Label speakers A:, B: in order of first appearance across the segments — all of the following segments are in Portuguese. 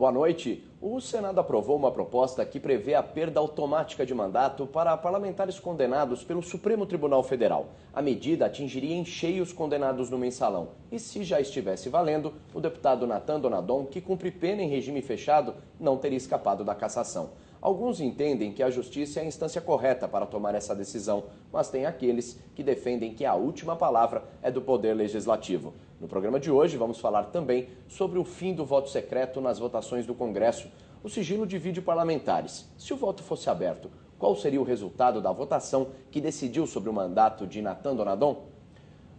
A: Boa noite. O Senado aprovou uma proposta que prevê a perda automática de mandato para parlamentares condenados pelo Supremo Tribunal Federal. A medida atingiria em cheio os condenados no mensalão. E se já estivesse valendo, o deputado Natan Donadon, que cumpre pena em regime fechado, não teria escapado da cassação. Alguns entendem que a justiça é a instância correta para tomar essa decisão, mas tem aqueles que defendem que a última palavra é do Poder Legislativo. No programa de hoje, vamos falar também sobre o fim do voto secreto nas votações do Congresso. O sigilo divide parlamentares. Se o voto fosse aberto, qual seria o resultado da votação que decidiu sobre o mandato de Natan Donadon?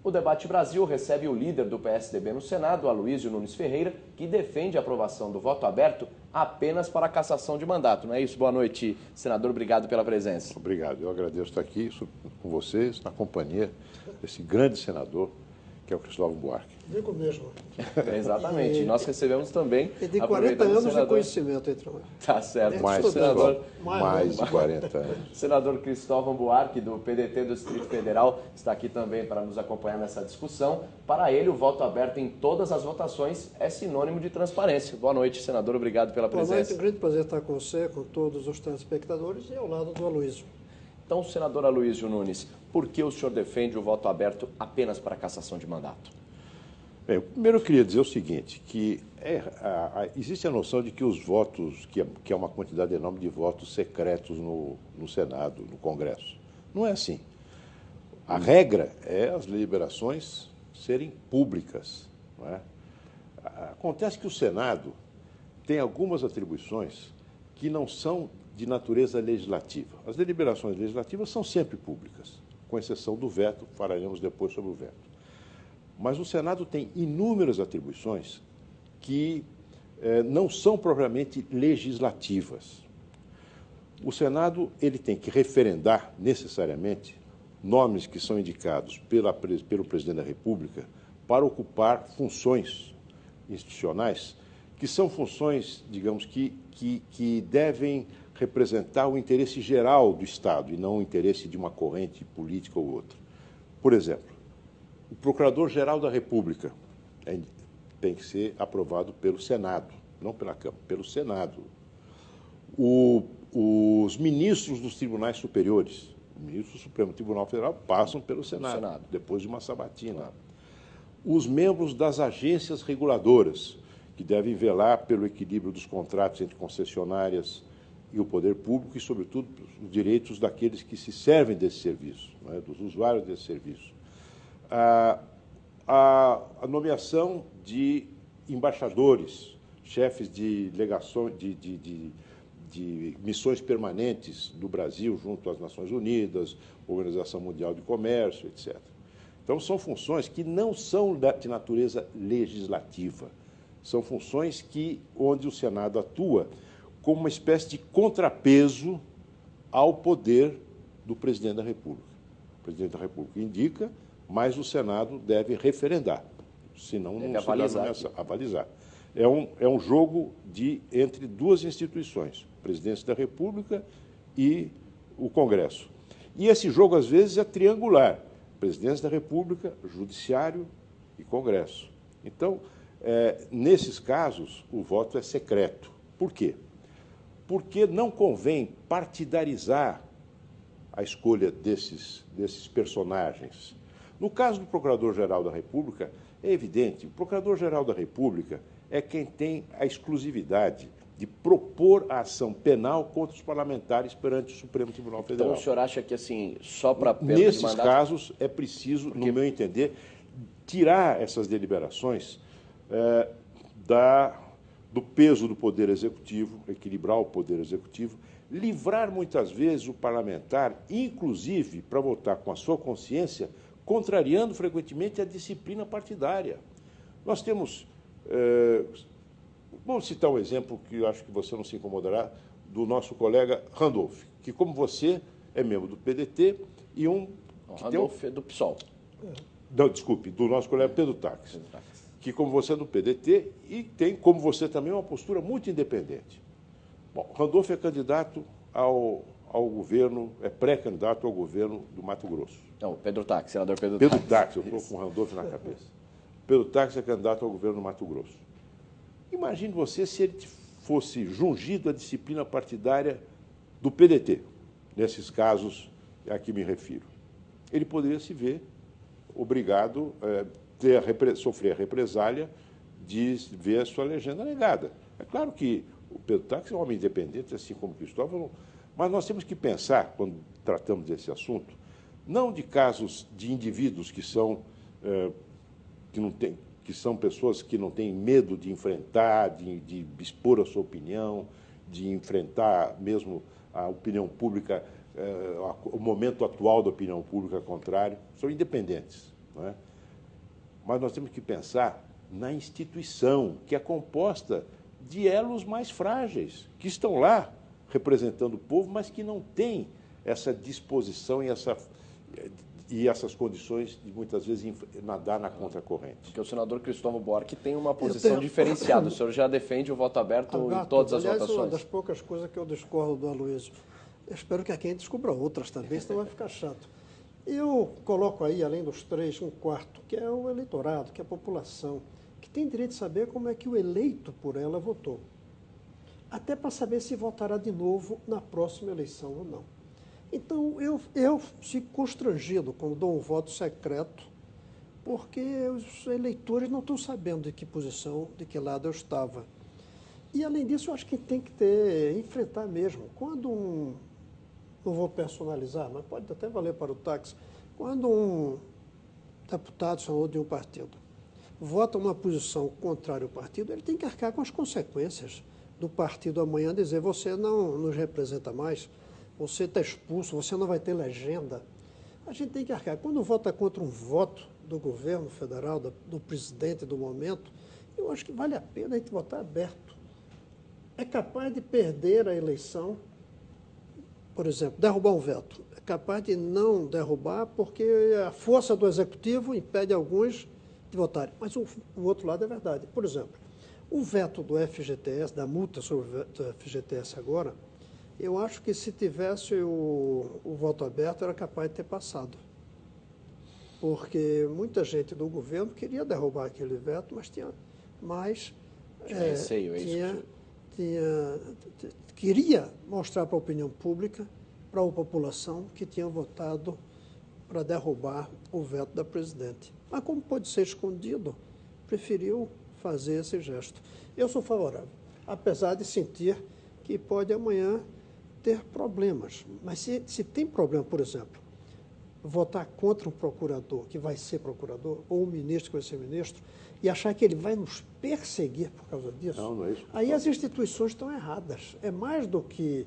A: O Debate Brasil recebe o líder do PSDB no Senado, Aloysio Nunes Ferreira, que defende a aprovação do voto aberto apenas para a cassação de mandato. Não é isso? Boa noite, senador. Obrigado pela presença.
B: Obrigado. Eu agradeço estar aqui com vocês, na companhia desse grande senador, que é o Cristóvão Buarque.
C: Digo mesmo.
A: Exatamente. Nós recebemos também...
C: Ele tem 40 anos de conhecimento, então.
A: Tá certo.
B: Mais,
A: senador,
B: mais de 40 anos.
A: Senador Cristóvão Buarque, do PDT do Distrito Federal, está aqui também para nos acompanhar nessa discussão. Para ele, o voto aberto em todas as votações é sinônimo de transparência. Boa noite, senador. Obrigado pela presença.
C: Boa noite. Um grande prazer estar com você, com todos os telespectadores e ao lado do Aloysio.
A: Então, senador Aloysio Nunes, por que o senhor defende o voto aberto apenas para a cassação de mandato?
B: Bem, primeiro eu queria dizer o seguinte, que existe a noção de que os votos, que é uma quantidade enorme de votos secretos no Senado, no Congresso. Não é assim. A regra é as deliberações serem públicas. Não é? Acontece que o Senado tem algumas atribuições que não são de natureza legislativa. As deliberações legislativas são sempre públicas, com exceção do veto, falaremos depois sobre o veto. Mas o Senado tem inúmeras atribuições que não são propriamente legislativas. O Senado ele tem que referendar necessariamente nomes que são indicados pelo Presidente da República para ocupar funções institucionais que são funções, digamos, que devem representar o interesse geral do Estado e não o interesse de uma corrente política ou outra. Por exemplo, o Procurador-Geral da República tem que ser aprovado pelo Senado, não pela Câmara, pelo Senado. Os ministros dos tribunais superiores, os ministros do Supremo Tribunal Federal, passam pelo Senado, depois de uma sabatina. Os membros das agências reguladoras, que devem velar pelo equilíbrio dos contratos entre concessionárias e o poder público e, sobretudo, os direitos daqueles que se servem desse serviço, não é? Dos usuários desse serviço. A nomeação de embaixadores, chefes de legações, de missões permanentes do Brasil junto às Nações Unidas, Organização Mundial de Comércio, etc. Então, são funções que não são de natureza legislativa. São funções onde o Senado atua como uma espécie de contrapeso ao poder do Presidente da República. O Presidente da República indica, mas o Senado deve referendar, senão não se deve avalizar. É um jogo entre duas instituições, a Presidência da República e o Congresso. E esse jogo, às vezes, é triangular, Presidência da República, Judiciário e Congresso. Então, nesses casos, o voto é secreto. Por quê? Porque não convém partidarizar a escolha desses personagens. No caso do Procurador-Geral da República, é evidente, o Procurador-Geral da República é quem tem a exclusividade de propor a ação penal contra os parlamentares perante o Supremo Tribunal Federal.
A: Então, o senhor acha que, assim, só para perda
B: Nesses
A: de mandato...
B: casos, é preciso, no meu entender, tirar essas deliberações do peso do Poder Executivo, equilibrar o Poder Executivo, livrar muitas vezes o parlamentar, inclusive para votar com a sua consciência, contrariando frequentemente a disciplina partidária. Nós temos, vamos citar um exemplo que eu acho que você não se incomodará, do nosso colega Randolph, que, como você, é membro do PDT e
A: Randolph é do PSOL.
B: Não, desculpe, do nosso colega Pedro Taques, que, como você, é do PDT e tem, como você também, uma postura muito independente. Bom, Randolph é candidato ao governo, é pré-candidato ao governo do Mato Grosso.
A: Não, Pedro Taques, senador Pedro
B: Taques, eu estou com o Randolph na cabeça. Pedro Taques é candidato ao governo do Mato Grosso. Imagine você se ele fosse jungido à disciplina partidária do PDT, nesses casos a que me refiro. Ele poderia se ver obrigado a sofrer a represália de ver a sua legenda negada. É claro que o Pedro Táxi é um homem independente, assim como Cristóvão, mas nós temos que pensar, quando tratamos desse assunto, não de casos de indivíduos que são pessoas que não têm medo de enfrentar, de expor a sua opinião, de enfrentar mesmo a opinião pública, o momento atual da opinião pública contrário, são independentes, não é? Mas nós temos que pensar na instituição, que é composta de elos mais frágeis, que estão lá representando o povo, mas que não têm essa disposição e essas condições de, muitas vezes, nadar na contracorrente.
A: Porque o senador Cristóvão Buarque tem uma posição diferenciada. O senhor já defende o voto aberto em todas as votações.
C: Uma das poucas coisas que eu discordo do Aloysio. Eu espero que aqui a gente descubra outras também, senão vai ficar chato. Eu coloco aí, além dos 3, um quarto, que é o eleitorado, que é a população, que tem direito de saber como é que o eleito por ela votou. Até para saber se votará de novo na próxima eleição ou não. Então, eu fico constrangido quando dou um voto secreto, porque os eleitores não estão sabendo de que posição, de que lado eu estava. E, além disso, eu acho que tem que enfrentar mesmo. Quando não vou personalizar, mas pode até valer para o táxi, quando um deputado, senador de um partido, vota uma posição contrária ao partido, ele tem que arcar com as consequências do partido amanhã, dizer: você não nos representa mais, você está expulso, você não vai ter legenda. A gente tem que arcar. Quando vota contra um voto do governo federal, do presidente do momento, eu acho que vale a pena a gente votar aberto. É capaz de perder a eleição, por exemplo, derrubar um veto. É capaz de não derrubar porque a força do executivo impede alguns de votarem. Mas o outro lado é verdade. Por exemplo, o veto do FGTS, da multa sobre o FGTS agora, eu acho que se tivesse o voto aberto era capaz de ter passado. Porque muita gente do governo queria derrubar aquele veto, mas tinha mais...
A: receio, é isso
C: queria mostrar para a opinião pública, para a população, que tinha votado para derrubar o veto da presidente. Mas como pode ser escondido, preferiu fazer esse gesto. Eu sou favorável, apesar de sentir que pode amanhã ter problemas. Mas se tem problema, por exemplo, votar contra um procurador que vai ser procurador, ou um ministro que vai ser ministro, e achar que ele vai nos perseguir por causa disso,
B: não é isso.
C: Aí as instituições estão erradas. É mais do que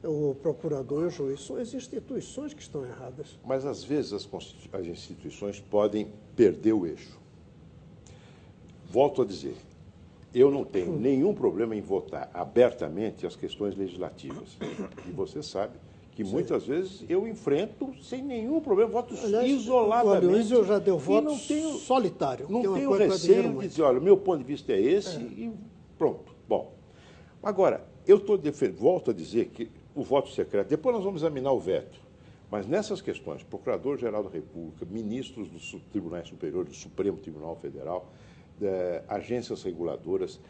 C: o procurador e o juiz, são as instituições que estão erradas.
B: Mas, às vezes, as instituições podem perder o eixo. Volto a dizer, eu não tenho nenhum problema em votar abertamente as questões legislativas. E você sabe que muitas vezes eu enfrento sem nenhum problema, voto isoladamente.
C: O Aloysio já deu voto
B: não tenho,
C: solitário.
B: Não tenho receio de dizer, olha, o meu ponto de vista é esse e pronto. Bom, agora, volto a dizer que o voto secreto, depois nós vamos examinar o veto, mas nessas questões, Procurador-Geral da República, ministros dos tribunais superiores, do Supremo Tribunal Federal, agências reguladoras,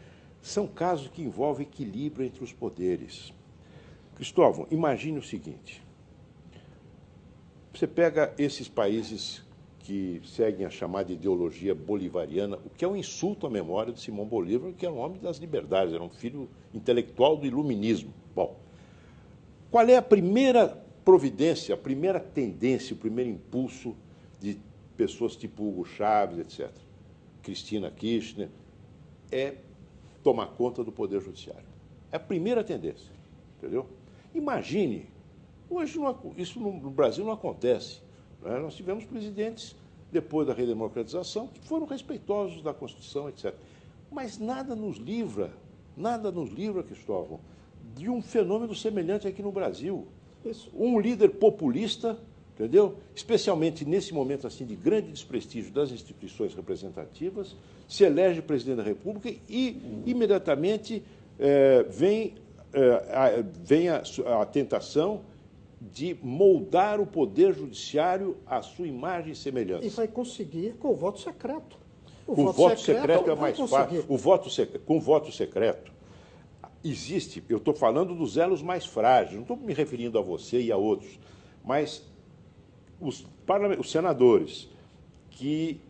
B: são casos que envolvem equilíbrio entre os poderes. Cristóvão, imagine o seguinte, você pega esses países que seguem a chamada ideologia bolivariana, o que é um insulto à memória de Simão Bolívar, que era um homem das liberdades, era um filho intelectual do iluminismo. Bom, qual é a primeira providência, a primeira tendência, o primeiro impulso de pessoas tipo Hugo Chávez, etc., Cristina Kirchner, é tomar conta do Poder Judiciário. É a primeira tendência, entendeu? Imagine, hoje isso no Brasil não acontece. Não é? Nós tivemos presidentes, depois da redemocratização, que foram respeitosos da Constituição, etc. Mas nada nos livra, Cristóvão, de um fenômeno semelhante aqui no Brasil.
C: Isso.
B: Um líder populista, entendeu? Especialmente nesse momento assim de grande desprestígio das instituições representativas, se elege presidente da República e imediatamente vem a tentação de moldar o Poder Judiciário à sua imagem e semelhança.
C: E vai conseguir com o voto secreto.
B: O voto secreto é mais fácil. Com o voto secreto, existe, eu estou falando dos elos mais frágeis, não estou me referindo a você e a outros, mas os senadores que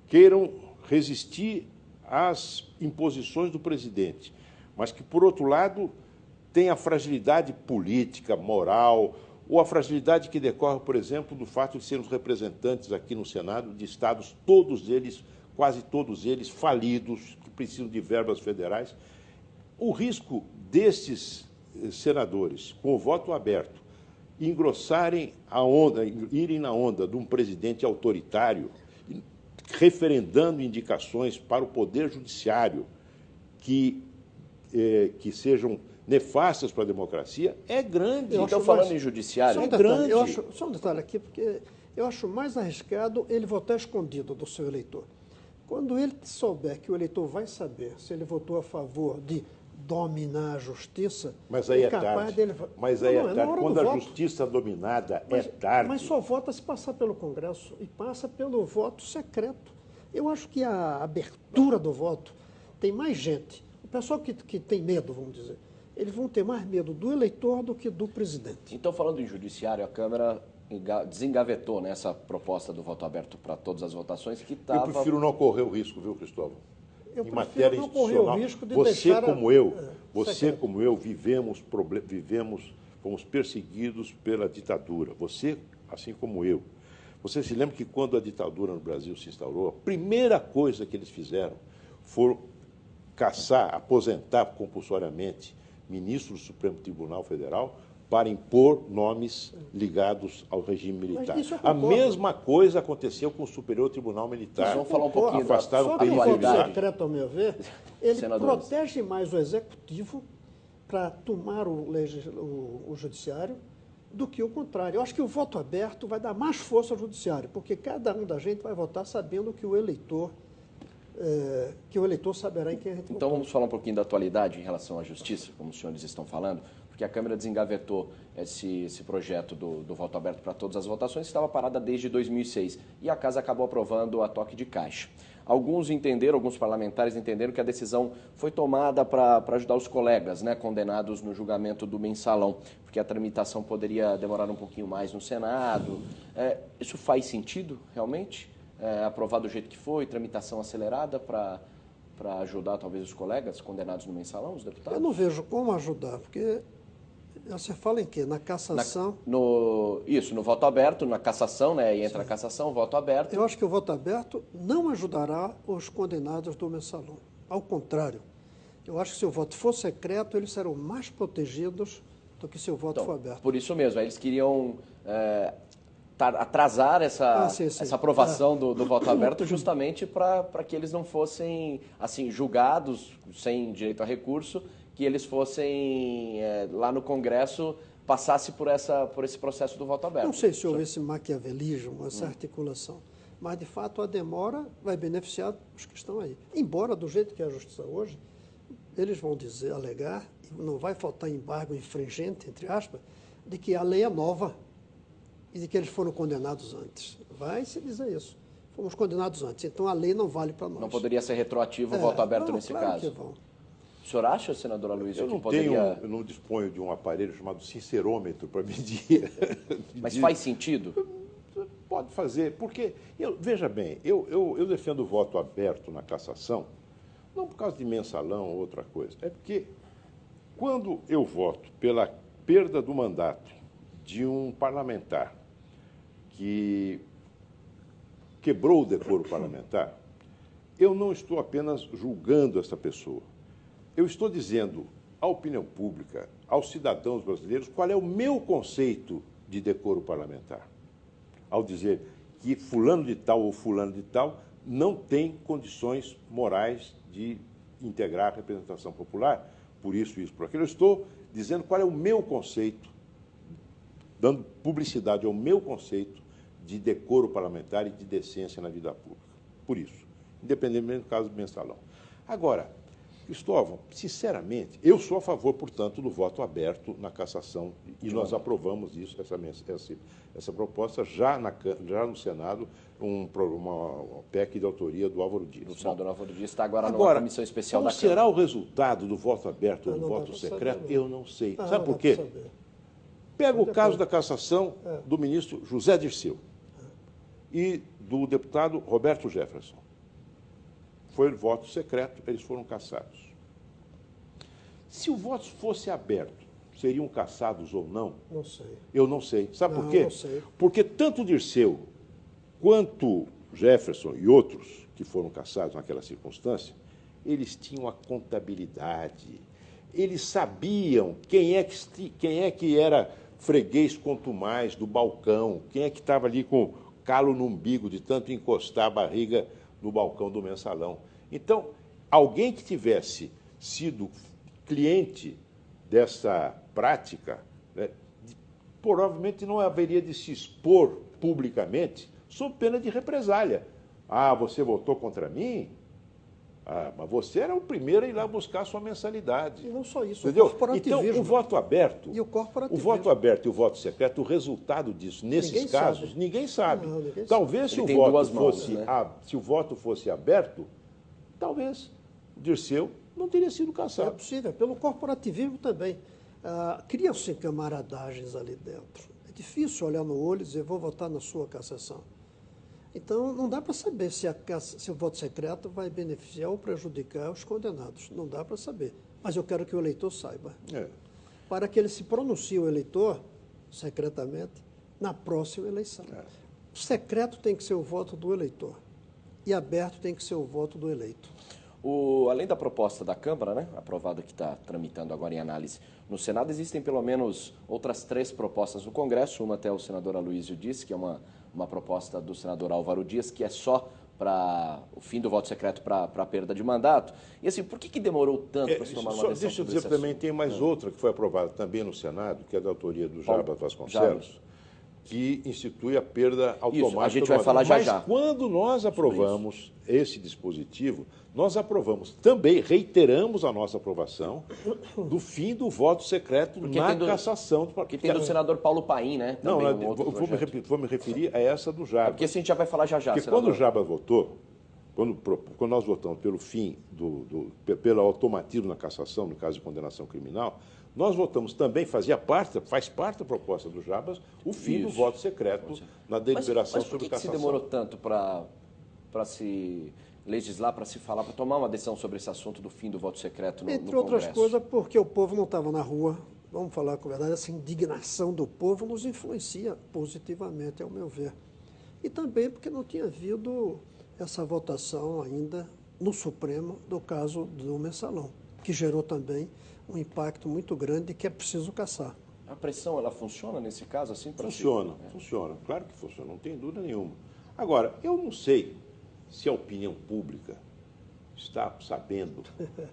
B: queiram resistir às imposições do presidente, mas que, por outro lado, têm a fragilidade política, moral, ou a fragilidade que decorre, por exemplo, do fato de sermos representantes aqui no Senado de estados, todos eles, quase todos eles, falidos, que precisam de verbas federais. O risco desses senadores, com o voto aberto, engrossarem a onda, irem na onda de um presidente autoritário, referendando indicações para o Poder Judiciário que sejam nefastas para a democracia, é grande.
A: Então, falando em judiciário,
C: grande. Só um detalhe aqui, porque eu acho mais arriscado ele votar escondido do seu eleitor. Quando ele souber que o eleitor vai saber se ele votou a favor de dominar a justiça,
B: mas aí é
C: capaz
B: tarde.
C: Dele...
B: Mas aí
C: não,
B: é tarde. Quando a
C: voto.
B: justiça dominada é tarde.
C: Mas só vota se passar pelo Congresso e passa pelo voto secreto. Eu acho que a abertura do voto tem mais gente. O pessoal que tem medo, vamos dizer, eles vão ter mais medo do eleitor do que do presidente.
A: Então, falando em judiciário, a Câmara desengavetou nessa proposta do voto aberto para todas as votações que estava...
B: Eu prefiro não correr o risco, viu, Cristóvão?
C: Eu
B: em
C: prefiro
B: matéria
C: não correr o
B: institucional,
C: risco de
B: você
C: deixar
B: como eu, fomos perseguidos pela ditadura. Você, assim como eu. Você se lembra que quando a ditadura no Brasil se instaurou, a primeira coisa que eles fizeram foi caçar, aposentar compulsoriamente ministros do Supremo Tribunal Federal para impor nomes ligados ao regime militar. A mesma coisa aconteceu com o Superior Tribunal Militar.
A: Vamos falar um pouquinho
C: Só que o voto secreto, ao meu ver, ele protege mais o Executivo para tomar o Judiciário do que o contrário. Eu acho que o voto aberto vai dar mais força ao Judiciário, porque cada um da gente vai votar sabendo que o eleitor saberá em quem a gente votou.
A: Então vamos falar um pouquinho da atualidade em relação à justiça, como os senhores estão falando, porque a Câmara desengavetou esse projeto do voto aberto para todas as votações, que estava parada desde 2006, e a Casa acabou aprovando a toque de caixa. Alguns parlamentares entenderam que a decisão foi tomada para ajudar os colegas, né, condenados no julgamento do mensalão, porque a tramitação poderia demorar um pouquinho mais no Senado. Isso faz sentido, realmente? Aprovar do jeito que foi, tramitação acelerada para ajudar talvez os colegas condenados no mensalão, os deputados?
C: Eu não vejo como ajudar, porque você fala em quê? Na cassação?
A: No voto aberto, na cassação, né? E entra a cassação, voto aberto.
C: Eu acho que o voto aberto não ajudará os condenados do mensalão. Ao contrário, eu acho que se o voto for secreto, eles serão mais protegidos do que se o voto for aberto.
A: Por isso mesmo, eles queriam atrasar essa aprovação do voto aberto justamente para que eles não fossem assim julgados sem direito a recurso, que eles fossem lá no Congresso passasse por esse processo do voto aberto.
C: Não sei se houve esse maquiavelismo, essa articulação, mas de fato a demora vai beneficiar os que estão aí. Embora do jeito que é a justiça hoje, eles vão alegar, e não vai faltar embargo infringente, entre aspas, de que a lei é nova e de que eles foram condenados antes. Vai se dizer isso. Fomos condenados antes, então a lei não vale para nós.
A: Não poderia ser retroativo o voto aberto nesse caso?
C: Que vão.
A: O senhor acha, senador Aloysio, que
B: poderia... Eu não disponho de um aparelho chamado sincerômetro para medir.
A: Mas faz sentido?
B: Pode fazer, porque, veja bem, eu defendo o voto aberto na cassação, não por causa de mensalão ou outra coisa, é porque quando eu voto pela perda do mandato de um parlamentar que quebrou o decoro parlamentar, eu não estou apenas julgando essa pessoa. Eu estou dizendo à opinião pública, aos cidadãos brasileiros, qual é o meu conceito de decoro parlamentar. Ao dizer que fulano de tal ou fulano de tal não tem condições morais de integrar a representação popular, por isso, por aquilo. Eu estou dizendo qual é o meu conceito, dando publicidade ao meu conceito de decoro parlamentar e de decência na vida pública. Por isso, independentemente do caso do mensalão. Agora, Cristóvão, sinceramente, eu sou a favor, portanto, do voto aberto na cassação e nós aprovamos isso, essa proposta já no Senado, uma PEC de autoria do Álvaro Dias.
A: O senador Álvaro Dias está agora numa comissão especial da
B: Câmara. Qual será o resultado do voto aberto ou do voto secreto? Eu não sei. Sabe por quê? Pega o caso da cassação do ministro José Dirceu e do deputado Roberto Jefferson. Foi voto secreto, eles foram cassados. Se o voto fosse aberto, seriam cassados ou não?
C: Não sei.
B: Eu não sei. Sabe por quê?
C: Não sei.
B: Porque tanto Dirceu quanto Jefferson e outros que foram cassados naquela circunstância, eles tinham a contabilidade, eles sabiam quem é que era freguês contumaz do balcão, quem é que estava ali com calo no umbigo de tanto encostar a barriga no balcão do mensalão. Então, alguém que tivesse sido cliente dessa prática, né, provavelmente não haveria de se expor publicamente sob pena de represália. Ah, você votou contra mim? Ah, mas você era o primeiro a ir lá buscar a sua mensalidade.
C: E não só isso,
B: entendeu?
C: o corporativismo.
B: Então, o voto aberto,
C: e o corporativismo.
B: O voto aberto e o voto secreto, o resultado disso, nesses casos, ninguém sabe.
C: Não, ninguém
B: Talvez
A: sabe.
B: Se o voto fosse aberto, talvez o Dirceu não teria sido
C: É
B: cassado.
C: possível, pelo corporativismo também. Criam-se camaradagens ali dentro. É difícil olhar no olho e dizer, vou votar na sua cassação. Então, não dá para saber se o voto secreto vai beneficiar ou prejudicar os condenados. Não dá para saber. Mas eu quero que o eleitor saiba. Para que ele se pronuncie, o eleitor, secretamente, na próxima eleição. Secreto tem que ser o voto do eleitor. E aberto tem que ser o voto do eleito.
A: Além da proposta da Câmara, né, aprovada que está tramitando agora em análise no Senado, existem pelo menos outras 3 propostas no Congresso. Uma até o senador Aloysio disse, que é uma proposta do senador Álvaro Dias, que é só para o fim do voto secreto para a perda de mandato. E assim, por que demorou tanto para se tomar uma decisão?
B: Deixa eu dizer também, tem mais outra que foi aprovada também no Senado, que é da autoria do Jabas Vasconcelos, que institui a perda automática.
A: Isso, a gente vai falar já.
B: Mas quando nós aprovamos esse dispositivo, nós aprovamos também, reiteramos a nossa aprovação do fim do voto secreto na cassação.
A: Porque tem do senador Paulo Paim, né?
B: Não, vou me referir a essa do Jabas.
A: Porque isso a gente já vai falar já.
B: Porque
A: senador.
B: quando o Jabas votou, quando nós votamos pelo fim, pelo automatismo na cassação, no caso de condenação criminal, nós votamos também, faz parte da proposta do Jabas, o fim do voto secreto na deliberação sobre cassação.
A: Mas por que se demorou tanto para se legislar, para se falar, para tomar uma decisão sobre esse assunto do fim do voto secreto no Congresso?
C: Entre outras coisas, porque o povo não estava na rua. Vamos falar com a verdade, essa indignação do povo nos influencia positivamente, ao meu ver. E também porque não tinha havido essa votação ainda no Supremo do caso do mensalão, que gerou também um impacto muito grande que é preciso caçar.
A: A pressão, ela funciona nesse caso assim?
B: Funciona, claro que funciona, não tem dúvida nenhuma. Agora, eu não sei se a opinião pública está sabendo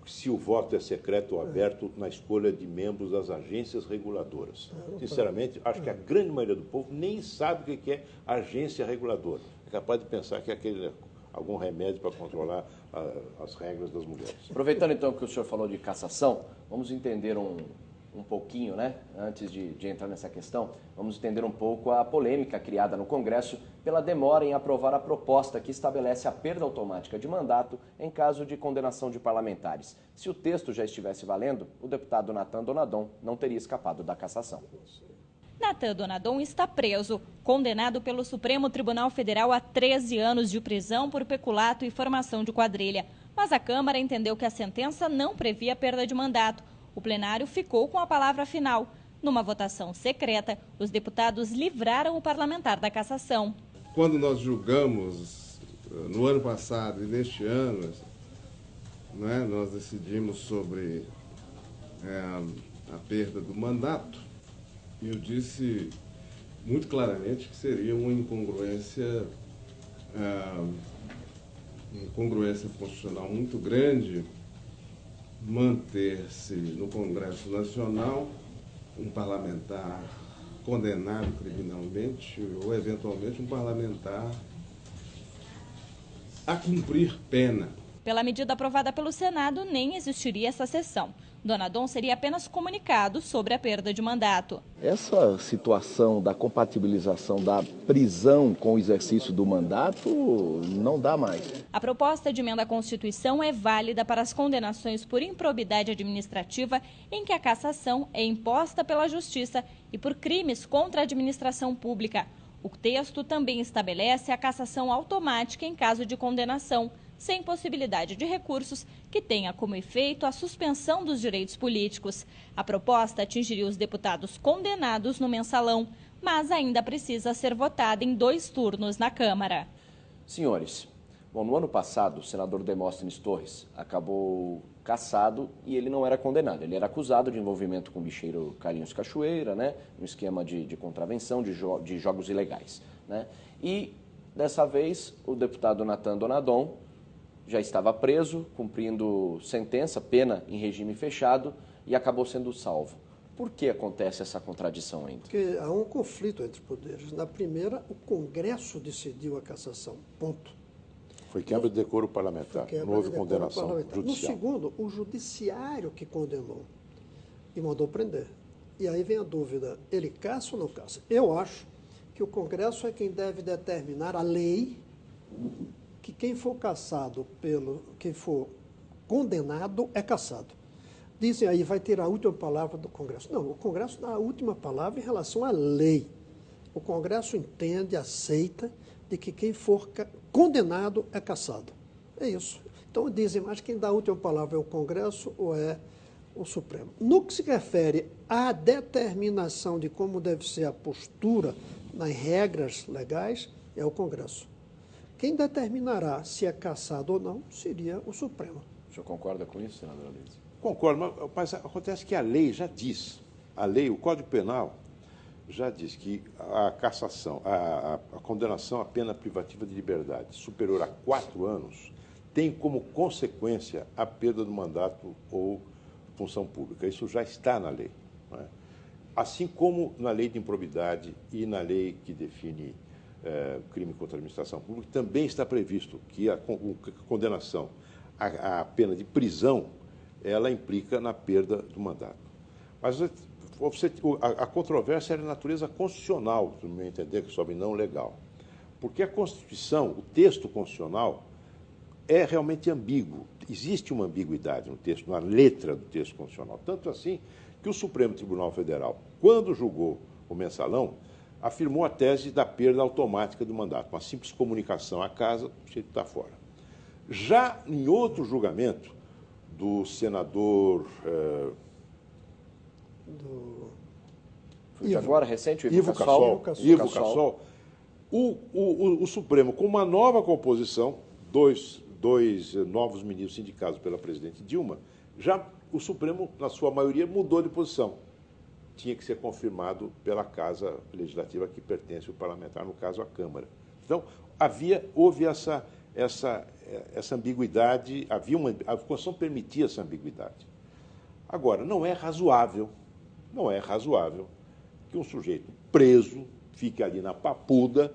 B: se o voto é secreto ou aberto na escolha de membros das agências reguladoras. Sinceramente, acho que a grande maioria do povo nem sabe o que é agência reguladora. É capaz de pensar que é algum remédio para controlar as regras das mulheres.
A: Aproveitando então que o senhor falou de cassação, vamos entender um pouquinho, né? Antes de entrar nessa questão, vamos entender um pouco a polêmica criada no Congresso pela demora em aprovar a proposta que estabelece a perda automática de mandato em caso de condenação de parlamentares. Se o texto já estivesse valendo, o deputado Natan Donadon não teria escapado da cassação.
D: Natan Donadon está preso, condenado pelo Supremo Tribunal Federal a 13 anos de prisão por peculato e formação de quadrilha. Mas a Câmara entendeu que a sentença não previa perda de mandato. O plenário ficou com a palavra final. Numa votação secreta, os deputados livraram o parlamentar da cassação.
E: Quando nós julgamos no ano passado e neste ano, nós decidimos sobre a perda do mandato, e eu disse muito claramente que seria uma incongruência constitucional muito grande manter-se no Congresso Nacional um parlamentar condenado criminalmente ou, eventualmente, um parlamentar a cumprir pena.
D: Pela medida aprovada pelo Senado, nem existiria essa sessão. Donadon seria apenas comunicado sobre a perda de mandato.
F: Essa situação da compatibilização da prisão com o exercício do mandato não dá mais.
D: A proposta de emenda à Constituição é válida para as condenações por improbidade administrativa em que a cassação é imposta pela Justiça e por crimes contra a administração pública. O texto também estabelece a cassação automática em caso de condenação, sem possibilidade de recursos, que tenha como efeito a suspensão dos direitos políticos. A proposta atingiria os deputados condenados no mensalão, mas ainda precisa ser votada em 2 turnos na Câmara.
A: Senhores, no ano passado, o senador Demóstenes Torres acabou cassado e ele não era condenado. Ele era acusado de envolvimento com o bicheiro Carlinhos Cachoeira, né, um esquema de contravenção de jogos ilegais, né? E, dessa vez, o deputado Natan Donadon já estava preso, cumprindo sentença, pena em regime fechado, e acabou sendo salvo. Por que acontece essa contradição ainda?
C: Porque há um conflito entre poderes. Na primeira, o Congresso decidiu a cassação, ponto.
B: Foi quebra de decoro parlamentar, não houve condenação judicial.
C: No segundo, o judiciário que condenou e mandou prender. E aí vem a dúvida, ele caça ou não caça? Eu acho que o Congresso é quem deve determinar a lei que quem for cassado quem for condenado é cassado. Dizem aí, vai ter a última palavra do Congresso. Não, o Congresso dá a última palavra em relação à lei. O Congresso entende, aceita, de que quem for condenado é cassado. É isso. Então dizem, mas quem dá a última palavra é o Congresso ou é o Supremo? No que se refere à determinação de como deve ser a postura nas regras legais, é o Congresso. Quem determinará se é cassado ou não seria o Supremo.
A: O senhor concorda com isso, senador Aloysio?
B: Concordo, mas acontece que a lei já diz, o Código Penal já diz que a cassação, a condenação à pena privativa de liberdade superior a 4 anos tem como consequência a perda do mandato ou função pública. Isso já está na lei, não é? Assim como na lei de improbidade e na lei que define crime contra a administração pública, também está previsto que a condenação à pena de prisão, ela implica na perda do mandato. Mas a controvérsia é de natureza constitucional, no meu entender, que sobe não legal. Porque a Constituição, o texto constitucional, é realmente ambíguo. Existe uma ambiguidade no texto, na letra do texto constitucional. Tanto assim que o Supremo Tribunal Federal, quando julgou o mensalão, afirmou a tese da perda automática do mandato. Uma simples comunicação à casa, o sujeito está fora. Já em outro julgamento do senador...
A: Foi de agora, recente, o
B: Ivo Cassol, o Supremo, com uma nova composição, dois novos ministros indicados pela presidente Dilma, já o Supremo, na sua maioria, mudou de posição. Tinha que ser confirmado pela Casa Legislativa que pertence ao parlamentar, no caso, a Câmara. Então, houve essa ambiguidade, a Constituição permitia essa ambiguidade. Agora, não é razoável que um sujeito preso fique ali na papuda,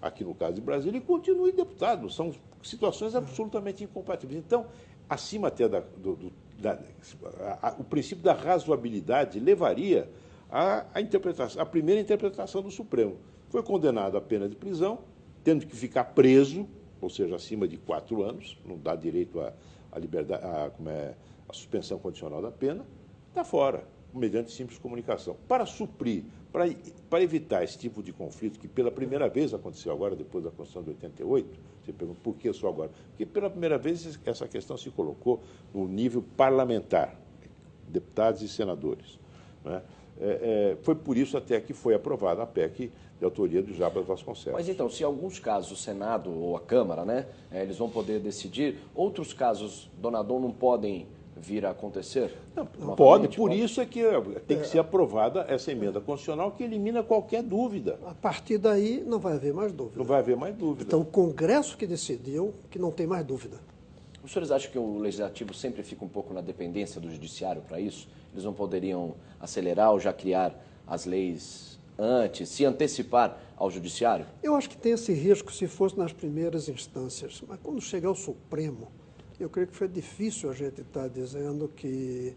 B: aqui no caso de Brasília, e continue deputado. São situações absolutamente incompatíveis. Então, acima até o princípio da razoabilidade levaria à primeira interpretação do Supremo. Foi condenado à pena de prisão, tendo que ficar preso, ou seja, acima de 4 anos, não dá direito à liberdade, a suspensão condicional da pena, está fora, mediante simples comunicação. Para suprir, para evitar esse tipo de conflito, que pela primeira vez aconteceu agora, depois da Constituição de 88, você pergunta por que só agora? Porque pela primeira vez essa questão se colocou no nível parlamentar, deputados e senadores, né? Foi por isso até que foi aprovada a PEC de autoria do Jabas Vasconcelos.
A: Mas então, se em alguns casos o Senado ou a Câmara, né, eles vão poder decidir, outros casos, Donadon, não podem vir a acontecer?
B: Não pode, por isso é que tem que ser aprovada essa emenda constitucional que elimina qualquer dúvida.
C: A partir daí não vai haver mais dúvida.
B: Não vai haver mais dúvida.
C: Então o Congresso que decidiu que não tem mais dúvida.
A: Os senhores acham que o Legislativo sempre fica um pouco na dependência do Judiciário para isso? Eles não poderiam acelerar ou já criar as leis antes, se antecipar ao Judiciário?
C: Eu acho que tem esse risco se fosse nas primeiras instâncias, mas quando chegar ao Supremo, Eu creio que foi difícil a gente estar dizendo que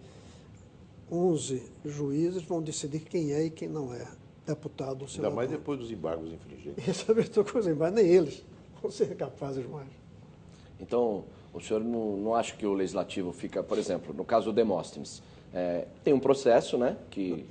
C: 11 juízes vão decidir quem é e quem não é deputado ou senador.
B: Ainda mais depois dos embargos infringidos.
C: Isso é outra coisa, mas nem eles vão ser capazes mais.
A: Então, o senhor não acha que o Legislativo fica, por exemplo, no caso do Demóstenes, tem um processo, né, que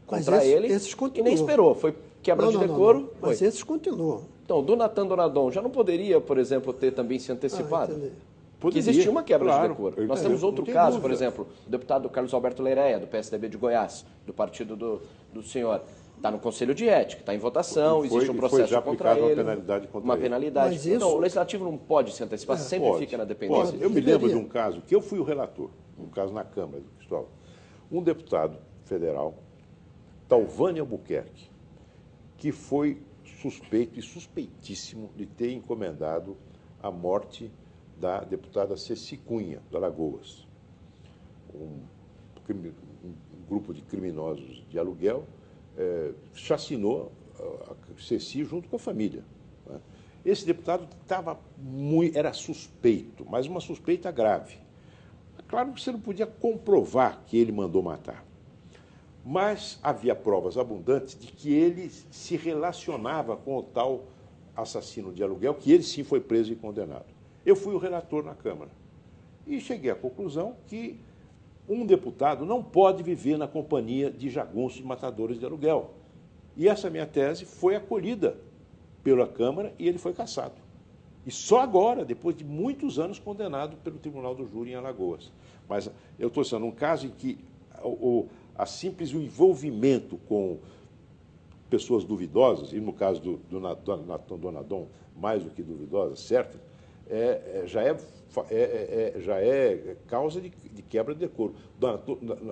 A: contra ele,
C: esses
A: e
C: continuam.
A: nem esperou, foi quebra de decoro.
C: Não. Mas
A: foi.
C: esses continuam.
A: Então, do Natan Donadon já não poderia, por exemplo, ter também se antecipado?
C: Entendi.
A: Porque existe uma quebra
B: claro,
A: de decoro.
B: eu
A: Nós
B: entendo,
A: temos outro
B: não tem
A: caso,
B: dúvida.
A: por exemplo, o deputado Carlos Alberto Leireia, do PSDB de Goiás, do partido do senhor. Está no Conselho de Ética, está em votação, existe um processo
B: já
A: contra
B: aplicada
A: ele.
B: uma penalidade contra
A: uma
B: ele.
A: penalidade.
C: Mas
A: Então,
C: isso-
A: o Legislativo não pode se antecipar, sempre
B: Pode,
A: fica na dependência.
B: pode. Eu me lembro
C: Deveria.
B: de um caso que eu fui o relator, um caso na Câmara do Cristóvão. Um deputado federal, Talvani Albuquerque, que foi suspeito e suspeitíssimo de ter encomendado a morte da deputada Ceci Cunha, do Alagoas. Um grupo de criminosos de aluguel chacinou a Ceci junto com a família. Né? Esse deputado era suspeito, mas uma suspeita grave. Claro que você não podia comprovar que ele mandou matar, mas havia provas abundantes de que ele se relacionava com o tal assassino de aluguel, que ele sim foi preso e condenado. Eu fui o relator na Câmara e cheguei à conclusão que um deputado não pode viver na companhia de jagunços e matadores de aluguel. E essa minha tese foi acolhida pela Câmara e ele foi cassado. E só agora, depois de muitos anos, condenado pelo Tribunal do Júri em Alagoas. Mas eu estou dizendo, um caso em que o envolvimento com pessoas duvidosas, e no caso do Natan Donadon, mais do que duvidosa, certo, já é causa de quebra de decoro.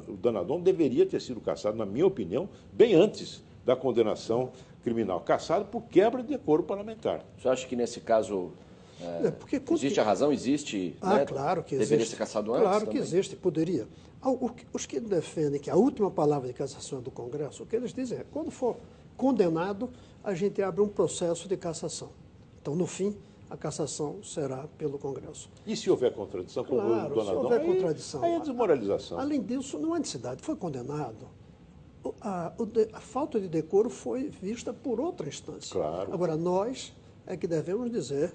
B: O Donadon deveria ter sido cassado, na minha opinião, bem antes da condenação criminal. Cassado por quebra de decoro parlamentar.
A: Você acha que nesse caso
C: Porque
A: existe a razão? Existe?
C: Ah,
A: né?
C: claro que existe.
A: Deveria ser cassado antes?
C: Claro que
A: também?
C: existe, poderia. Os que defendem que a última palavra de cassação é do Congresso, o que eles dizem é, quando for condenado, a gente abre um processo de cassação. Então, no fim, a cassação será pelo Congresso.
B: E se houver contradição com o
C: Claro, se
B: Donadon?
C: houver contradição.
B: Aí é desmoralização.
C: Além disso, não há necessidade. Foi condenado. A falta de decoro foi vista por outra instância.
B: Claro.
C: Agora, nós é que devemos dizer,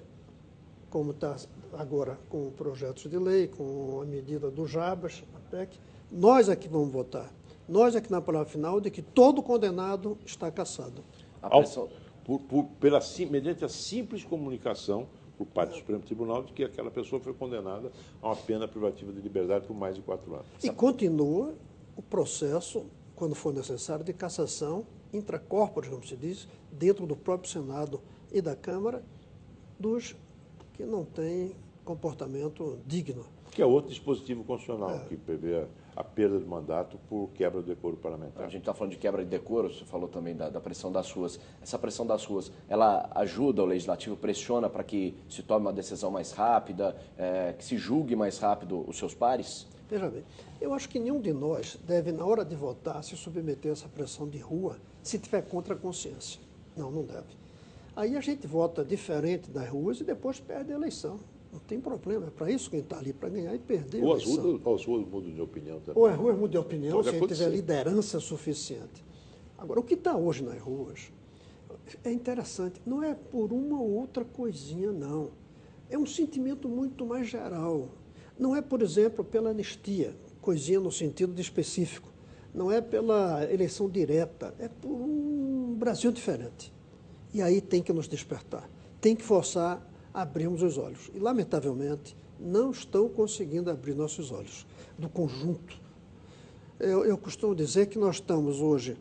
C: como está agora com projetos de lei, com a medida do Jabas, a PEC, nós é que vamos votar. Nós é que na palavra final de que todo condenado está cassado.
A: A pressão...
B: Mediante a simples comunicação por parte do Supremo Tribunal de que aquela pessoa foi condenada a uma pena privativa de liberdade por mais de 4 anos.
C: E continua o processo, quando for necessário, de cassação intracorporis, como se diz, dentro do próprio Senado e da Câmara, dos que não têm comportamento digno.
B: Que é outro dispositivo constitucional que prevê a perda de mandato por quebra do decoro parlamentar.
A: A gente está falando de quebra de decoro, você falou também da pressão das ruas. Essa pressão das ruas, ela ajuda o Legislativo, pressiona para que se tome uma decisão mais rápida, que se julgue mais rápido os seus pares?
C: Veja bem, eu acho que nenhum de nós deve, na hora de votar, se submeter a essa pressão de rua se tiver contra a consciência. Não, não deve. Aí a gente vota diferente das ruas e depois perde a eleição. Não tem problema, é para isso que a gente está ali, para ganhar e perder a
B: Ou as
C: eleição.
B: ruas mudam de opinião também.
C: Ou as ruas mudam de opinião,
B: Pode
C: se a gente tiver
B: acontecer.
C: liderança suficiente. Agora, o que está hoje nas ruas é interessante, não é por uma ou outra coisinha, não. É um sentimento muito mais geral. Não é, por exemplo, pela anistia, coisinha no sentido de específico. Não é pela eleição direta, é por um Brasil diferente. E aí tem que nos despertar, tem que forçar a abrirmos os olhos. E, lamentavelmente, não estão conseguindo abrir nossos olhos, do conjunto. Eu costumo dizer que nós estamos hoje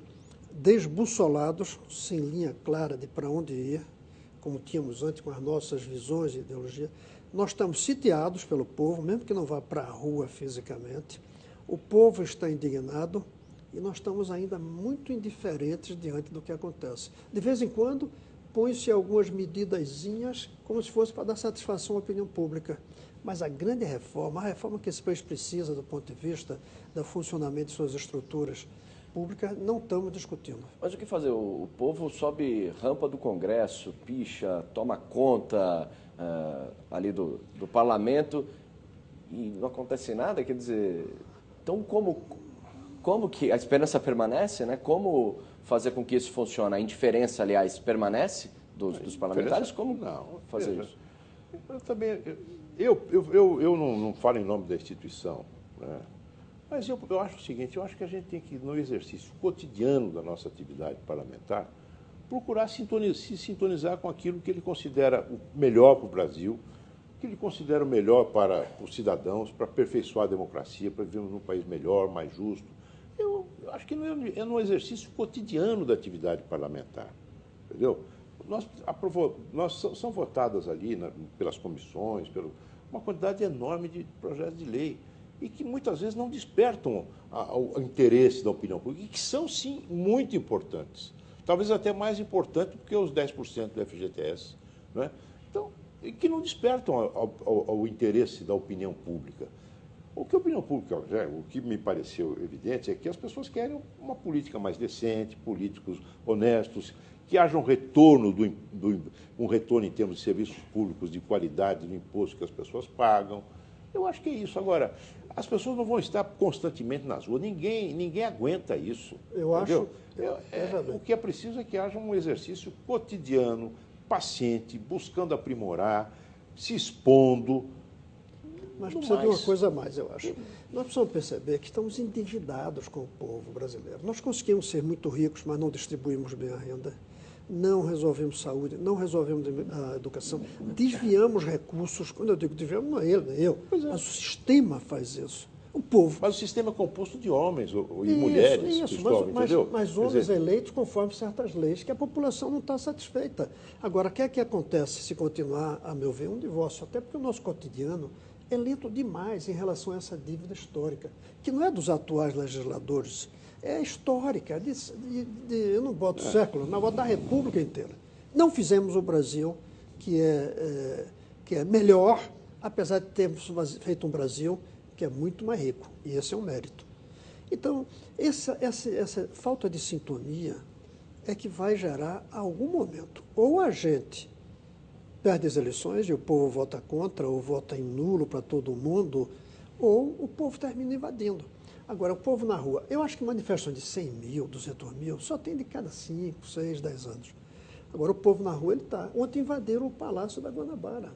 C: desbussolados, sem linha clara de para onde ir, como tínhamos antes com as nossas visões e ideologias. Nós estamos sitiados pelo povo, mesmo que não vá para a rua fisicamente. O povo está indignado e nós estamos ainda muito indiferentes diante do que acontece. De vez em quando, põe-se algumas medidazinhas como se fosse para dar satisfação à opinião pública. Mas a grande reforma, a reforma que esse país precisa do ponto de vista do funcionamento de suas estruturas públicas, não estamos discutindo.
A: Mas o que fazer? O povo sobe rampa do Congresso, picha, toma conta ali do parlamento e não acontece nada, quer dizer, então como que a esperança permanece, né? Como fazer com que isso funcione? A indiferença, aliás, permanece dos parlamentares? Como fazer isso?
B: Eu também, eu não falo em nome da instituição, né? Mas eu acho o seguinte, eu acho que a gente tem que, no exercício cotidiano da nossa atividade parlamentar, procurar se sintonizar com aquilo que ele considera o melhor para o Brasil, que ele considera o melhor para os cidadãos, para aperfeiçoar a democracia, para vivermos num país melhor, mais justo. Eu acho que é no exercício cotidiano da atividade parlamentar, entendeu? São votadas ali pelas comissões, uma quantidade enorme de projetos de lei, e que muitas vezes não despertam o interesse da opinião pública, e que são, sim, muito importantes. Talvez até mais importantes do que os 10% do FGTS. Não é? Então, e que não despertam o interesse da opinião pública. O que a opinião pública, o que me pareceu evidente é que as pessoas querem uma política mais decente, políticos honestos, que haja um retorno, um retorno em termos de serviços públicos de qualidade do imposto que as pessoas pagam. Eu acho que é isso. Agora, as pessoas não vão estar constantemente nas ruas. Ninguém aguenta isso.
C: Eu acho.
B: O que é preciso é que haja um exercício cotidiano, paciente, buscando aprimorar, se expondo.
C: Mas precisa de uma coisa a mais, eu acho. Nós precisamos perceber que estamos endividados com o povo brasileiro. Nós conseguimos ser muito ricos, mas não distribuímos bem a renda. Não resolvemos saúde, não resolvemos a educação, desviamos recursos. Quando eu digo desviamos, não é ele, nem eu, mas o sistema faz isso. O povo.
B: Mas o sistema é composto de homens e mulheres, Cristóvão, entendeu?
C: Mas homens eleitos conforme certas leis que a população não está satisfeita. Agora, o que é que acontece se continuar, a meu ver, um divórcio? Até porque o nosso cotidiano é lento demais em relação a essa dívida histórica, que não é dos atuais legisladores, é histórica, eu não boto século, mas boto da República inteira. Não fizemos o Brasil, que é melhor, apesar de termos feito um Brasil que é muito mais rico, e esse é um mérito. Então, essa falta de sintonia é que vai gerar, a algum momento, ou a gente perde as eleições e o povo vota contra, ou vota em nulo para todo mundo, ou o povo termina invadindo. Agora, o povo na rua, eu acho que manifestações de 100 mil, 200 mil, só tem de cada 5, 6, 10 anos. Agora, o povo na rua, ele está. Ontem invadiram o Palácio da Guanabara.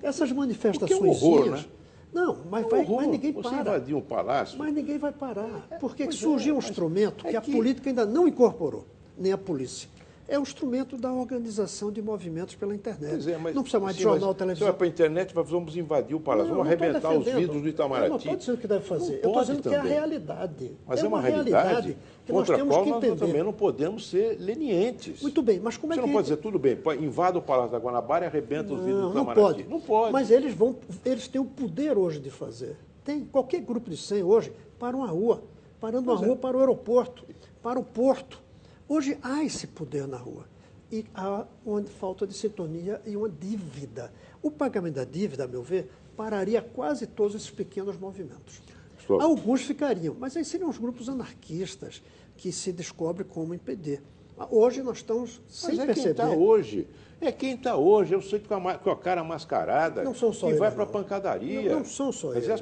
C: Essas manifestações.
B: Que é um horror, né?
C: Não, mas ninguém para.
B: Você invadir um palácio.
C: Mas ninguém vai parar. Porque surgiu um instrumento que a política ainda não incorporou, nem a polícia. É um instrumento da organização de movimentos pela internet.
B: Pois é, mas,
C: não precisa mais de jornal, televisão.
B: Se vai para a internet, vamos invadir o palácio, vamos arrebentar os vidros do Itamaraty.
C: Eu não estou dizendo o que deve fazer, eu estou dizendo que é a realidade.
B: Mas é uma realidade
C: que nós temos que entender.
B: Nós também não podemos ser lenientes.
C: Muito bem, mas como é que...
B: Você não pode dizer, tudo bem, invada o Palácio da Guanabara e arrebenta os vidros do Itamaraty.
C: Não pode.
B: Não pode.
C: Mas eles têm o poder hoje de fazer. Tem qualquer grupo de 100 hoje para uma rua, parando uma rua para o aeroporto, para o porto. Hoje há esse poder na rua. E há uma falta de sintonia e uma dívida. O pagamento da dívida, a meu ver, pararia quase todos esses pequenos movimentos. Alguns ficariam, mas aí seriam os grupos anarquistas que se descobrem como impedir. Hoje nós estamos sem perceber.
B: Quem está hoje. É quem está hoje. Eu sei que com a cara mascarada
C: não são só
B: e
C: eles,
B: vai para a pancadaria.
C: Não são só
B: eles.
C: Mas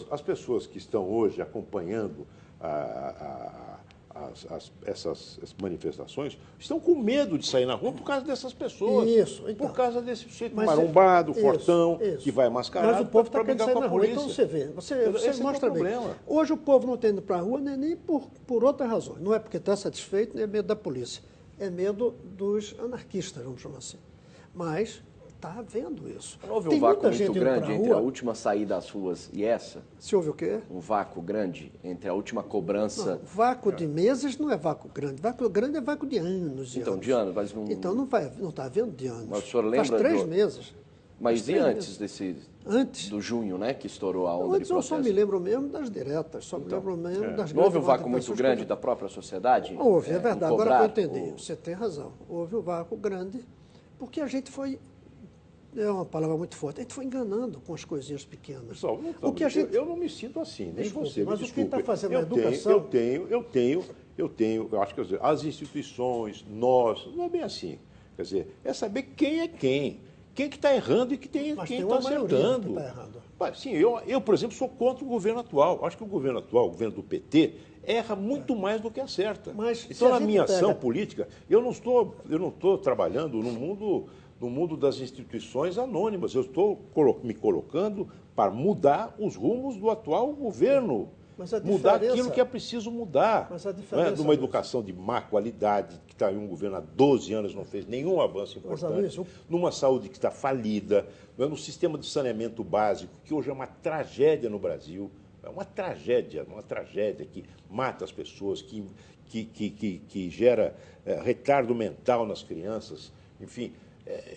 B: as pessoas que estão hoje acompanhando essas manifestações estão com medo de sair na rua por causa dessas pessoas.
C: Isso. Então,
B: por causa desse sujeito marombado, fortão, que vai mascarado.
C: Mas o povo está querendo sair na rua. Então você vê, você mostra bem. Hoje o povo não está indo para a rua nem por outras razões. Não é porque está satisfeito, nem é medo da polícia. É medo dos anarquistas, vamos chamar assim. Mas está havendo isso.
A: Não houve um vácuo muito grande entre a última saída às ruas e essa?
C: Se houve o quê?
A: Um vácuo grande entre a última cobrança...
C: Não, vácuo de meses não é vácuo grande. Vácuo grande é vácuo de anos.
A: Então, de anos, mas não...
C: Então não está havendo de anos.
A: Mas o senhor lembra...
C: Faz 3 meses.
A: Mas e antes desse...
C: Antes?
A: Do junho, né? Que estourou a onda de processo.
C: Eu só me lembro mesmo das diretas. Só me lembro mesmo das...
A: Não houve um vácuo muito grande da própria sociedade?
C: Houve, é verdade. Agora que eu entendi. Você tem razão. Houve um vácuo grande porque a gente foi... É uma palavra muito forte. A gente foi enganando com as coisinhas pequenas.
B: Pessoal, eu não me sinto assim, nem você.
C: Mas o que está fazendo na
B: educação... Eu tenho, eu acho que as instituições, nós, não é bem assim. Quer dizer, é saber quem é quem. quem que está errando e quem
C: Mas
B: está
C: tem uma maioria
B: acertando.
C: que está errando.
B: Sim, eu, por exemplo, sou contra o governo atual. Acho que o governo atual, o governo do PT, erra muito mais do que acerta.
C: Mas
B: então, na
C: a gente
B: minha
C: pega...
B: ação política, eu não estou trabalhando no mundo das instituições anônimas. Eu estou me colocando para mudar os rumos do atual governo. Mudar aquilo que é preciso mudar.
C: Mas a diferença,
B: de uma educação de má qualidade, que está em um governo há 12 anos, não fez nenhum avanço importante, numa saúde que está falida, no sistema de saneamento básico, que hoje é uma tragédia no Brasil, é uma tragédia que mata as pessoas, que gera retardo mental nas crianças, enfim.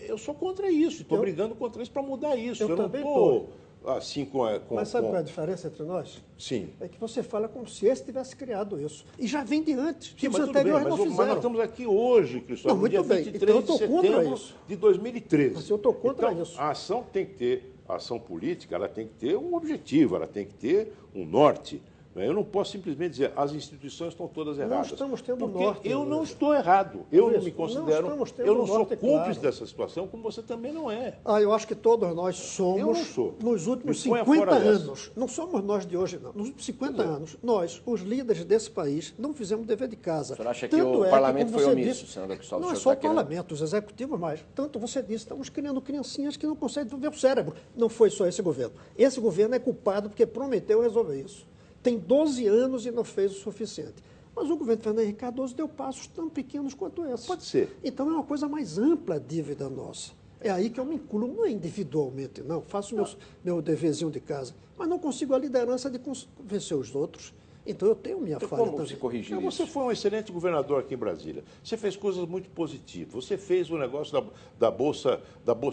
B: Eu sou contra isso, estou brigando contra isso para mudar isso. Eu não estou assim
C: Mas sabe qual é a diferença entre nós?
B: Sim.
C: É que você fala como se esse tivesse criado isso. E já vem de antes.
B: Sim,
C: os anteriores não fizeram.
B: Mas nós estamos aqui hoje, Cristóvão, no dia 23 de setembro de 2013.
C: Mas eu estou contra
B: então,
C: isso.
B: A ação tem que ter, a ação política, ela tem que ter um objetivo, ela tem que ter um norte. Eu não posso simplesmente dizer as instituições estão todas erradas.
C: Não estamos tendo
B: porque
C: norte.
B: Eu não estou errado. Eu não me considero. Eu não sou cúmplice
C: claro
B: dessa situação, como você também não é.
C: Eu acho que todos nós somos,
B: eu não sou.
C: Nos últimos 50 anos, não somos nós de hoje, não. Nos últimos 50 anos, nós, os líderes desse país, não fizemos o dever de casa.
A: O senhor acha que o parlamento foi omisso, senador Cristóvão?
C: Não é só o parlamento, os executivos mais. Tanto você disse, estamos criando criancinhas que não conseguem desenvolver o cérebro. Não foi só esse governo. Esse governo é culpado porque prometeu resolver isso. Tem 12 anos e não fez o suficiente. Mas o governo Fernando Henrique Cardoso deu passos tão pequenos quanto esse.
B: Pode ser.
C: Então é uma coisa mais ampla a dívida nossa. É aí que eu me incluo, não é individualmente, não. Faço meu deverzinho de casa. Mas não consigo a liderança de convencer os outros. Então eu tenho minha falha
B: como
C: também.
B: se corrigir isso? Você foi um excelente governador aqui em Brasília. Você fez coisas muito positivas. Você fez o negócio da Bolsa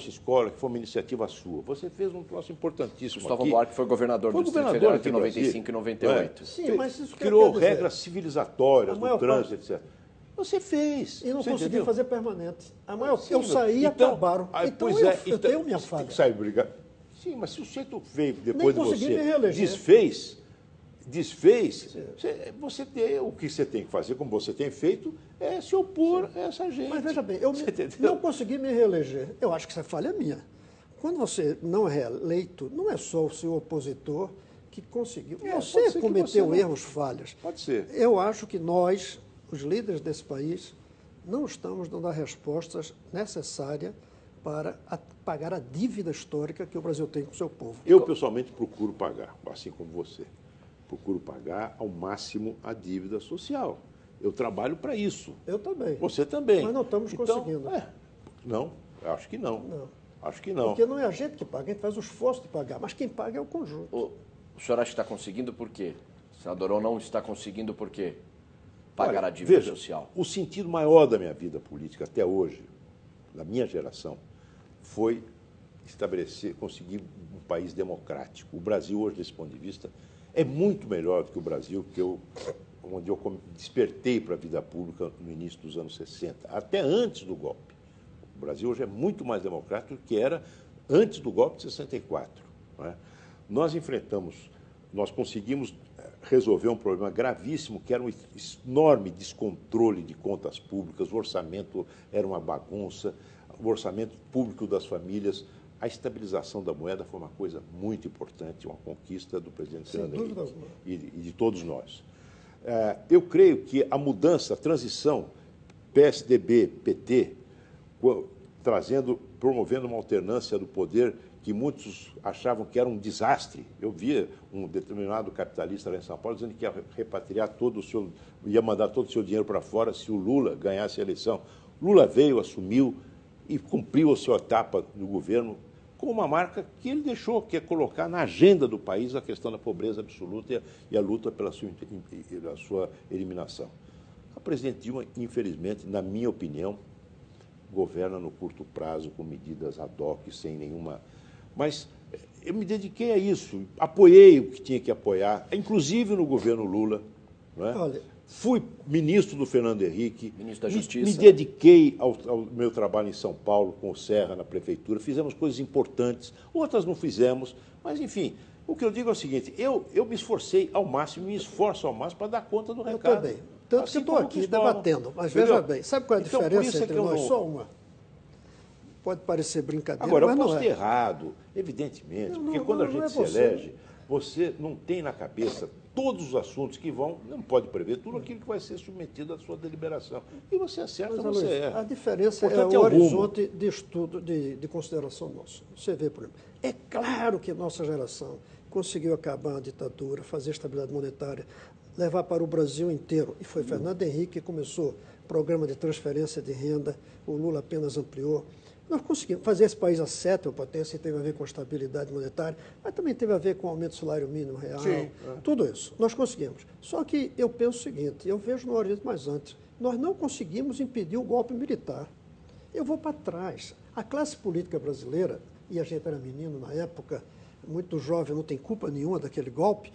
B: Escola, que foi uma iniciativa sua. Você fez um troço importantíssimo.
A: Gustavo Buarque foi governador do Distrito Federal entre 95 e 98.
C: Sim, mas isso
B: criou regras civilizatórias do trânsito, etc. Você fez.
C: E não consegui
B: entendeu?
C: fazer permanente. Eu saí e acabaram. Então eu tenho minha falha.
B: Tem que sair brigar. Sim, mas se o sujeito veio depois de você, desfez, você o que você tem que fazer, como você tem feito, é se opor a essa gente.
C: Mas veja bem, eu não consegui me reeleger. Eu acho que essa falha é minha. Quando você não é reeleito, não é só o seu opositor que conseguiu. Você cometeu erros, falhas.
B: Pode ser.
C: Eu acho que nós, os líderes desse país, não estamos dando as respostas necessárias para pagar a dívida histórica que o Brasil tem com o seu povo.
B: Eu, pessoalmente, procuro pagar, assim como você. Procuro pagar ao máximo a dívida social. Eu trabalho para isso.
C: Eu também.
B: Você também.
C: Mas não estamos conseguindo.
B: Não, acho que não. Acho que não.
C: Porque não é a gente que paga, a gente faz o esforço de pagar, mas quem paga é o conjunto.
A: O senhor acha que está conseguindo por quê? O senador ou não está conseguindo por quê? Pagar a dívida social.
B: O sentido maior da minha vida política até hoje, da minha geração, foi conseguir um país democrático. O Brasil hoje, desse ponto de vista, é muito melhor do que o Brasil onde eu despertei para a vida pública no início dos anos 60, até antes do golpe. O Brasil hoje é muito mais democrático do que era antes do golpe de 64. Não é? Nós conseguimos resolver um problema gravíssimo, que era um enorme descontrole de contas públicas, o orçamento era uma bagunça, o orçamento público das famílias. A estabilização da moeda foi uma coisa muito importante, uma conquista do presidente Fernando Henrique e de todos nós. Eu creio que a mudança, a transição PSDB, PT, promovendo uma alternância do poder que muitos achavam que era um desastre. Eu via um determinado capitalista lá em São Paulo dizendo que ia repatriar ia mandar todo o seu dinheiro para fora se o Lula ganhasse a eleição. Lula veio, assumiu e cumpriu a sua etapa do governo com uma marca que ele deixou, que é colocar na agenda do país a questão da pobreza absoluta e a luta pela sua eliminação. A presidente Dilma, infelizmente, na minha opinião, governa no curto prazo com medidas ad hoc, sem nenhuma... Mas eu me dediquei a isso, apoiei o que tinha que apoiar, inclusive no governo Lula, não é?
C: Olha,
B: fui ministro do Fernando Henrique,
A: ministro da Justiça.
B: Me dediquei ao meu trabalho em São Paulo, com o Serra, na prefeitura, fizemos coisas importantes, outras não fizemos, mas, enfim, o que eu digo é o seguinte, eu me esforcei ao máximo, me esforço ao máximo para dar conta do recado.
C: Eu também, tanto assim que eu estou aqui debatendo, mas veja bem, sabe qual é a diferença entre nós? Só uma. Pode parecer brincadeira,
B: Agora,
C: mas
B: eu posso
C: não
B: ter
C: é.
B: errado, evidentemente,
C: Não,
B: porque
C: não,
B: quando a
C: não é
B: gente se
C: você.
B: elege, você não tem na cabeça todos os assuntos que vão, não pode prever tudo aquilo que vai ser submetido à sua deliberação. E você acerta,
C: Mas,
B: você
C: Aloysio,
B: erra.
C: a diferença
B: Portanto,
C: é o
B: o rumo.
C: horizonte de estudo, de consideração nosso. Você vê, por exemplo, é claro que nossa geração conseguiu acabar a ditadura, fazer estabilidade monetária, levar para o Brasil inteiro. E foi Fernando Henrique que começou o programa de transferência de renda, o Lula apenas ampliou. Nós conseguimos fazer esse país a sétima potência, teve a ver com a estabilidade monetária, mas também teve a ver com o aumento do salário mínimo real, tudo isso. Nós conseguimos. Só que eu penso o seguinte, eu vejo no horizonte mais antes, nós não conseguimos impedir o golpe militar. Eu vou para trás. A classe política brasileira, e a gente era menino na época, muito jovem, não tem culpa nenhuma daquele golpe,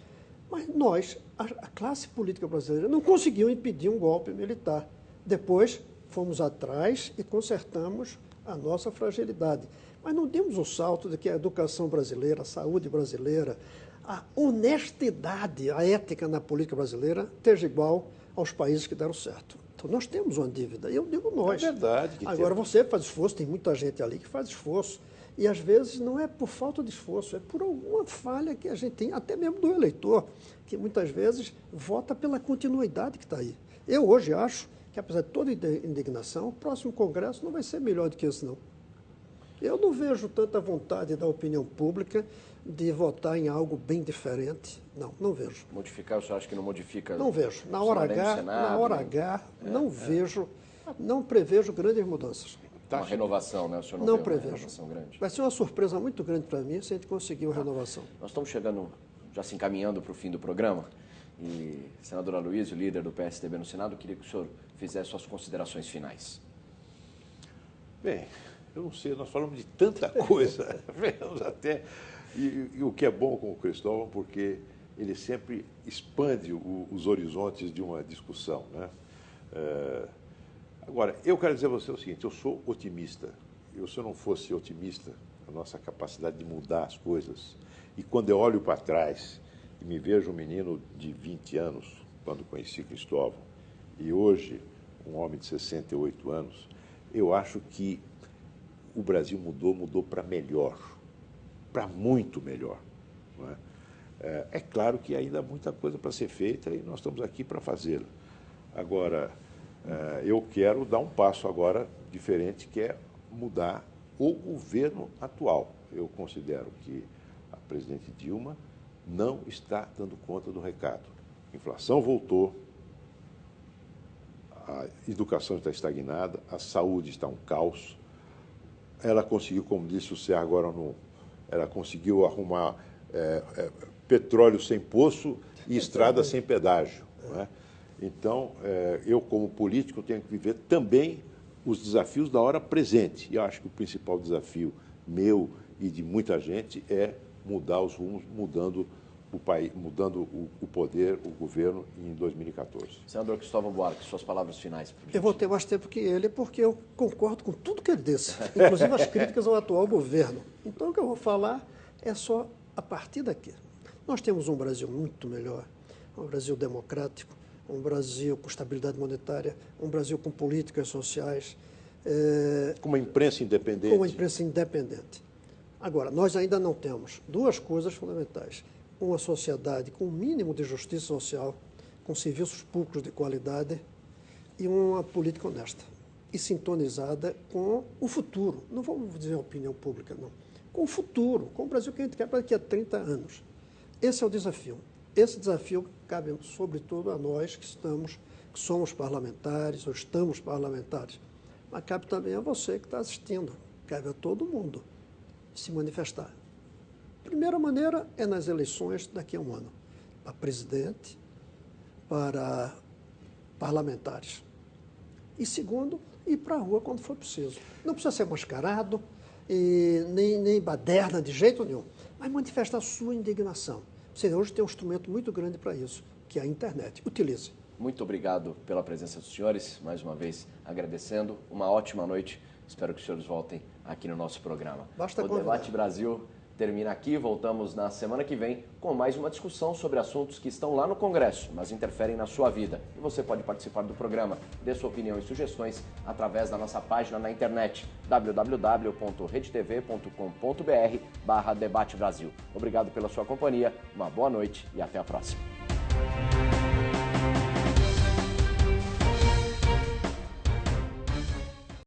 C: mas nós, a classe política brasileira, não conseguiu impedir um golpe militar. Depois fomos atrás e consertamos a nossa fragilidade. Mas não demos o salto de que a educação brasileira, a saúde brasileira, a honestidade, a ética na política brasileira esteja igual aos países que deram certo. Então, nós temos uma dívida. Eu digo nós.
B: É verdade que
C: Agora,
B: temos.
C: você faz esforço, tem muita gente ali que faz esforço. E, às vezes, não é por falta de esforço, é por alguma falha que a gente tem, até mesmo do eleitor, que muitas vezes vota pela continuidade que está aí. Eu, hoje, acho que, apesar de toda indignação, o próximo Congresso não vai ser melhor do que esse, não. Eu não vejo tanta vontade da opinião pública de votar em algo bem diferente. Não, não vejo.
A: Modificar, o senhor acha que não modifica?
C: Não vejo. Na
A: o
C: hora
A: cenário do
C: H,
A: Senado,
C: na hora H, não vejo, não prevejo grandes mudanças.
A: Uma renovação, né? O senhor não,
C: Não
A: vê uma
C: prevejo.
A: renovação grande?
C: Vai ser uma surpresa muito grande para mim se a gente conseguir a renovação.
A: Nós estamos chegando, já se encaminhando para o fim do programa. E, senador Aloysio, líder do PSDB no Senado, queria que o senhor fizesse suas considerações finais.
B: Bem, eu não sei, nós falamos de tanta coisa, vemos até, e o que é bom com o Cristóvão, porque ele sempre expande os horizontes de uma discussão, né? Agora, eu quero dizer a você o seguinte, eu sou otimista. Se eu não fosse otimista, a nossa capacidade de mudar as coisas, e quando eu olho para trás e me vejo um menino de 20 anos, quando conheci Cristóvão, e hoje um homem de 68 anos, eu acho que o Brasil mudou para melhor, para muito melhor. Não é? É claro que ainda há muita coisa para ser feita e nós estamos aqui para fazê-la. Agora, eu quero dar um passo agora diferente, que é mudar o governo atual. Eu considero que a presidente Dilma não está dando conta do recado. A inflação voltou, a educação está estagnada, a saúde está um caos. Ela conseguiu, como disse o Serra agora, ela conseguiu arrumar petróleo sem poço e estrada sem pedágio. Não é? Então, eu, como político, tenho que viver também os desafios da hora presente. E eu acho que o principal desafio meu e de muita gente é mudar os rumos, mudando o país, mudando o poder, o governo em 2014.
A: Senador Cristóvão Buarque, suas palavras finais.
C: Eu vou ter mais tempo que ele, porque eu concordo com tudo que ele disse, inclusive as críticas ao atual governo. Então, o que eu vou falar é só a partir daqui. Nós temos um Brasil muito melhor, um Brasil democrático, um Brasil com estabilidade monetária, um Brasil com políticas sociais.
B: Com uma imprensa independente.
C: Com uma imprensa independente. Agora, nós ainda não temos duas coisas fundamentais. Uma sociedade com um mínimo de justiça social, com serviços públicos de qualidade e uma política honesta e sintonizada com o futuro. Não vamos dizer a opinião pública, não. Com o futuro, com o Brasil que a gente quer para daqui a 30 anos. Esse é o desafio. Esse desafio cabe, sobretudo, a nós que somos parlamentares ou estamos parlamentares. Mas cabe também a você que está assistindo. Cabe a todo mundo se manifestar. Primeira maneira é nas eleições daqui a um ano. Para presidente, para parlamentares. E segundo, ir para a rua quando for preciso. Não precisa ser mascarado, e nem baderna de jeito nenhum, mas manifestar a sua indignação. Você hoje tem um instrumento muito grande para isso, que é a internet. Utilize.
A: Muito obrigado pela presença dos senhores, mais uma vez agradecendo. Uma ótima noite. Espero que os senhores voltem aqui no nosso programa.
C: Basta
A: o
C: convidar.
A: Debate Brasil termina aqui, voltamos na semana que vem com mais uma discussão sobre assuntos que estão lá no Congresso, mas interferem na sua vida. E você pode participar do programa, dê sua opinião e sugestões através da nossa página na internet, www.redetv.com.br/Debate Brasil. Obrigado pela sua companhia, uma boa noite e até a próxima.